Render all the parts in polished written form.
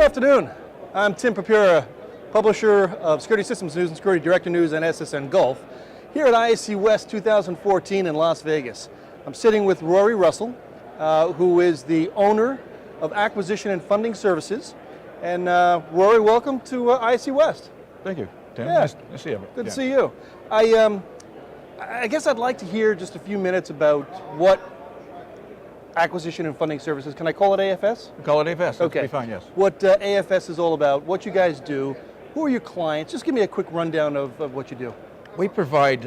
afternoon. I'm Tim Papira, publisher of Security Systems News and Security Director News and SSN Gulf, here at ISC West 2014 in Las Vegas. I'm sitting with Rory Russell, who is the owner of Acquisition and Funding Services. And Rory, welcome to ISC West. Thank you, Tim. Yeah. Nice to see you. Good to see you. I guess I'd like to hear just a few minutes about what Acquisition and Funding Services, can I call it AFS? Call it AFS, that'll Okay. be fine, yes. What AFS is all about, what you guys do, who are your clients? Just give me a quick rundown of what you do. We provide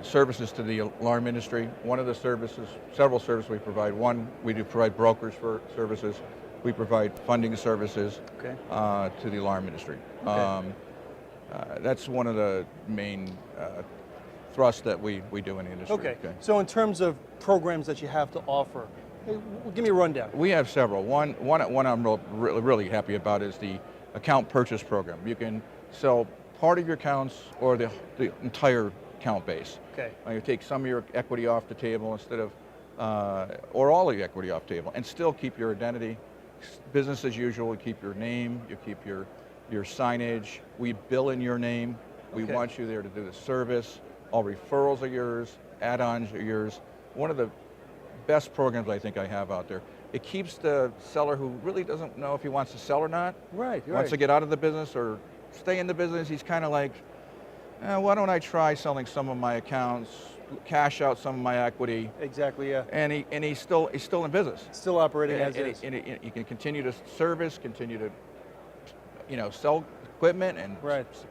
services to the alarm industry. One of the services, several services we provide. One, we do provide brokers for services. We provide funding services to the alarm industry. Okay. That's one of the main thrusts that we do in the industry. Okay. So in terms of programs that you have to offer, give me a rundown. We have several. One I'm really happy about is the account purchase program. You can sell part of your accounts or the entire account base. Okay. You take some of your equity off the table instead of, or all of your equity off the table, and still keep your identity. Business as usual, you keep your name, you keep your signage. We bill in your name. We want you there to do the service. All referrals are yours, add-ons are yours. One of the best programs I think I have out there. It keeps the seller who really doesn't know if he wants to sell or not, wants to get out of the business or stay in the business. He's kind of like, why don't I try selling some of my accounts, cash out some of my equity. Exactly, yeah. And he's still in business. Still operating as is. And you can continue to service, continue to sell equipment and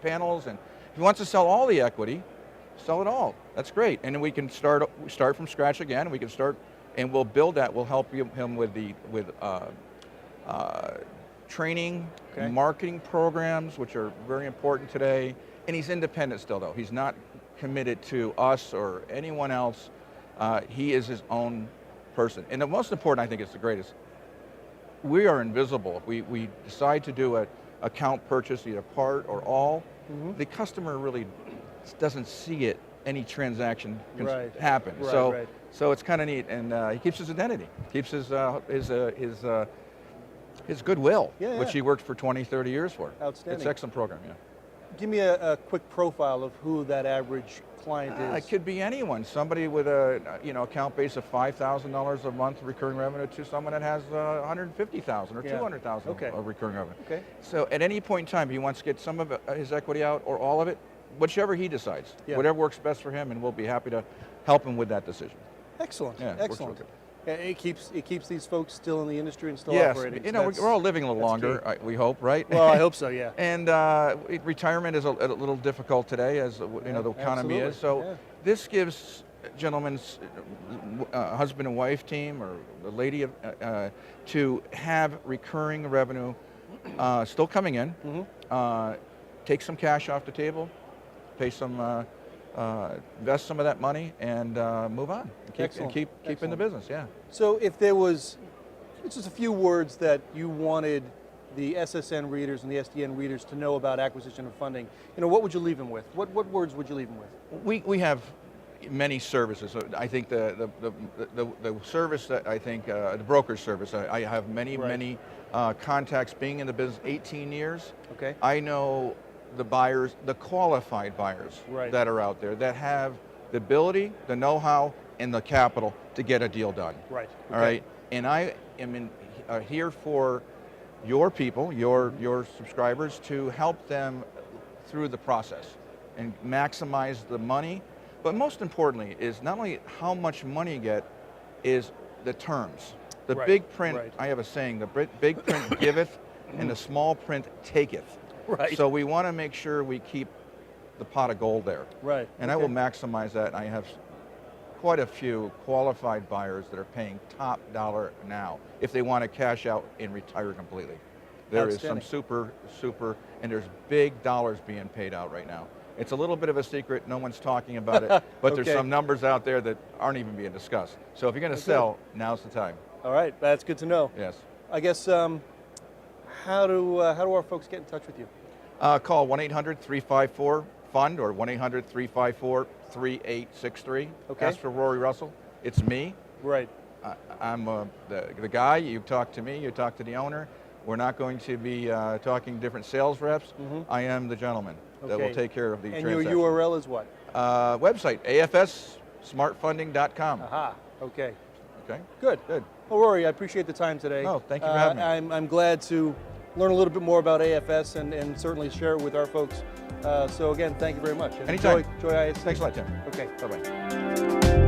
panels. And if he wants to sell all the equity, sell it all. That's great. And then we can start from scratch again. We can start, and we'll build that. We'll help him with training, marketing programs, which are very important today. And he's independent still, though. He's not committed to us or anyone else. He is his own person. And the most important, I think, is the greatest. We are invisible. If we decide to do an account purchase, either part or all, the customer really doesn't see it. Any transaction can happen. So it's kind of neat, and he keeps his identity, keeps his goodwill, which he worked for 20, 30 years for. Outstanding. It's an excellent program, yeah. Give me a quick profile of who that average client is. It could be anyone. Somebody with a account base of $5,000 a month recurring revenue to someone that has $150,000 or $200,000 of recurring revenue. Okay. So at any point in time, he wants to get some of his equity out or all of it, whichever he decides, whatever works best for him, and we'll be happy to help him with that decision. Excellent. Yeah, excellent. It keeps these folks still in the industry and still operating. Yes, we're all living a little longer, we hope, right? Well, I hope so, yeah. And retirement is a little difficult today, as the economy is. So this gives gentlemen, husband and wife team, or the lady, to have recurring revenue still coming in. Take some cash off the table, pay some. Invest some of that money and move on. Keep in the business, yeah. So if there was just a few words that you wanted the SSN readers and the SDN readers to know about acquisition and funding, what would you leave them with? What words would you leave them with? We have many services. I think the service that I think, the broker's service, I have many contacts being in the business 18 years. Okay. I know the buyers, the qualified buyers that are out there that have the ability, the know-how, and the capital to get a deal done. Right. Okay. All right. And I am here for your people, your subscribers, to help them through the process and maximize the money. But most importantly is not only how much money you get, is the terms. The big print, I have a saying, the big print giveth and the small print taketh. Right. So we want to make sure we keep the pot of gold there. Right. And I will maximize that. I have quite a few qualified buyers that are paying top dollar now if they want to cash out and retire completely. There is some super, and there's big dollars being paid out right now. It's a little bit of a secret. No one's talking about it, but there's some numbers out there that aren't even being discussed. So if you're going to sell, now's the time. All right. That's good to know. Yes. I guess, how do our folks get in touch with you? Call 1-800-354-FUND or 1-800-354-3863. Okay. Ask for Rory Russell. It's me. Right. I'm the guy. You talk to me. You talk to the owner. We're not going to be talking different sales reps. I am the gentleman that will take care of the transaction. And your URL is what? Website, afssmartfunding.com. Aha, okay. Okay. Good. Good. Well, Rory, I appreciate the time today. Oh, thank you for having me. I'm glad to learn a little bit more about AFS and certainly share it with our folks. So again, thank you very much. And Anytime. Enjoy ISC. Thanks a lot, Tim. Okay. Bye-bye.